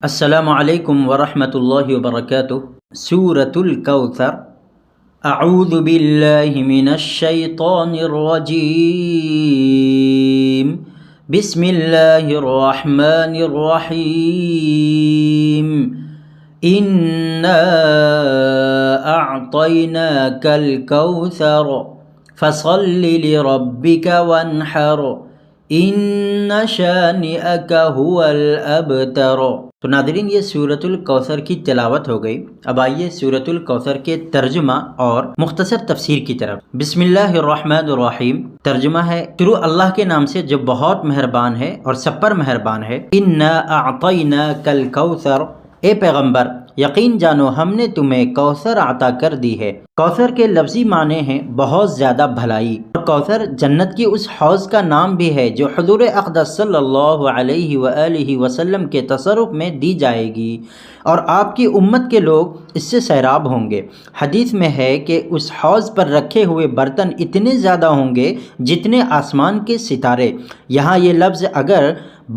السلام علیکم ورحمۃ اللہ وبرکاتہ۔ سورۃ الکوثر۔ اعوذ باللہ من الشیطان الرجیم، بسم اللہ الرحمن الرحیم۔ انا اعطیناک الکوثر فصل لربک وانحر ان شانئک هو الابتر۔ تو ناظرین، یہ سورۃ الکوثر کی تلاوت ہو گئی۔ اب آئیے سورۃ الکوثر کے ترجمہ اور مختصر تفسیر کی طرف۔ بسم اللہ الرحمن الرحیم، ترجمہ ہے شروع اللہ کے نام سے جو بہت مہربان ہے اور سب پر مہربان ہے۔ انا اعطیناک الکوثر، اے پیغمبر یقین جانو ہم نے تمہیں کوثر عطا کر دی ہے۔ کوثر کے لفظی معنی ہیں بہت زیادہ بھلائی، اور کوثر جنت کی اس حوض کا نام بھی ہے جو حضور اقدس صلی اللہ علیہ وآلہ وسلم کے تصرف میں دی جائے گی، اور آپ کی امت کے لوگ اس سے سیراب ہوں گے۔ حدیث میں ہے کہ اس حوض پر رکھے ہوئے برتن اتنے زیادہ ہوں گے جتنے آسمان کے ستارے۔ یہاں یہ لفظ اگر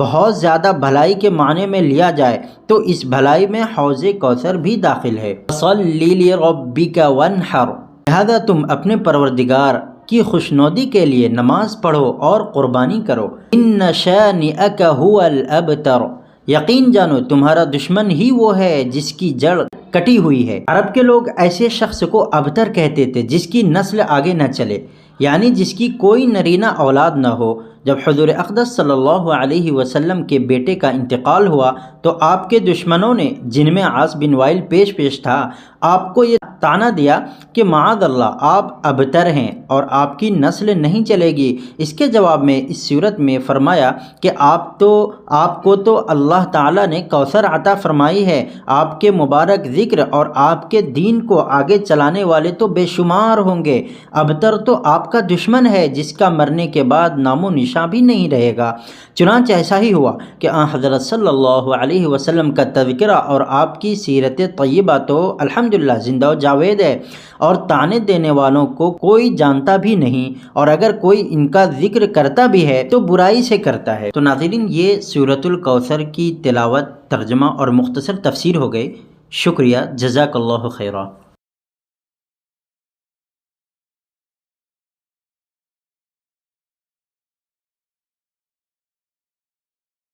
بہت زیادہ بھلائی کے معنی میں لیا جائے تو اس بھلائی میں حوض کوثر بھی داخل ہے۔ فَصَلِّ لِرَبِّكَ وَانْحَرْ، لہذا تم اپنے پروردگار کی خوشنودی کے لیے نماز پڑھو اور قربانی کرو۔ إِنَّ شَانِئَكَ هُوَ الْأَبْتَرُ، یقین جانو تمہارا دشمن ہی وہ ہے جس کی جڑ کٹی ہوئی ہے۔ عرب کے لوگ ایسے شخص کو ابتر کہتے تھے جس کی نسل آگے نہ چلے، یعنی جس کی کوئی نرینہ اولاد نہ ہو۔ جب حضور اقدس صلی اللہ علیہ وسلم کے بیٹے کا انتقال ہوا تو آپ کے دشمنوں نے، جن میں عاص بن وائل پیش تھا، آپ کو یہ طعنہ دیا کہ معاذ اللہ آپ ابتر ہیں اور آپ کی نسل نہیں چلے گی۔ اس کے جواب میں اس صورت میں فرمایا کہ آپ کو تو اللہ تعالیٰ نے کوثر عطا فرمائی ہے، آپ کے مبارک ذکر اور آپ کے دین کو آگے چلانے والے تو بے شمار ہوں گے۔ ابتر تو آپ کا دشمن ہے جس کا مرنے کے بعد نام و نشان بھی نہیں رہے گا۔ چنانچہ ایسا ہی ہوا کہ حضرت صلی اللہ علیہ وسلم کا تذکرہ اور آپ کی سیرت طیبہ تو الحمدللہ زندہ و جاوید ہے، اور طعنے دینے والوں کو کوئی جانتا بھی نہیں، اور اگر کوئی ان کا ذکر کرتا بھی ہے تو برائی سے کرتا ہے۔ تو ناظرین، یہ سورۃ الکوثر کی تلاوت، ترجمہ اور مختصر تفسیر ہو گئی۔ شکریہ، جزاک اللہ خیرہ۔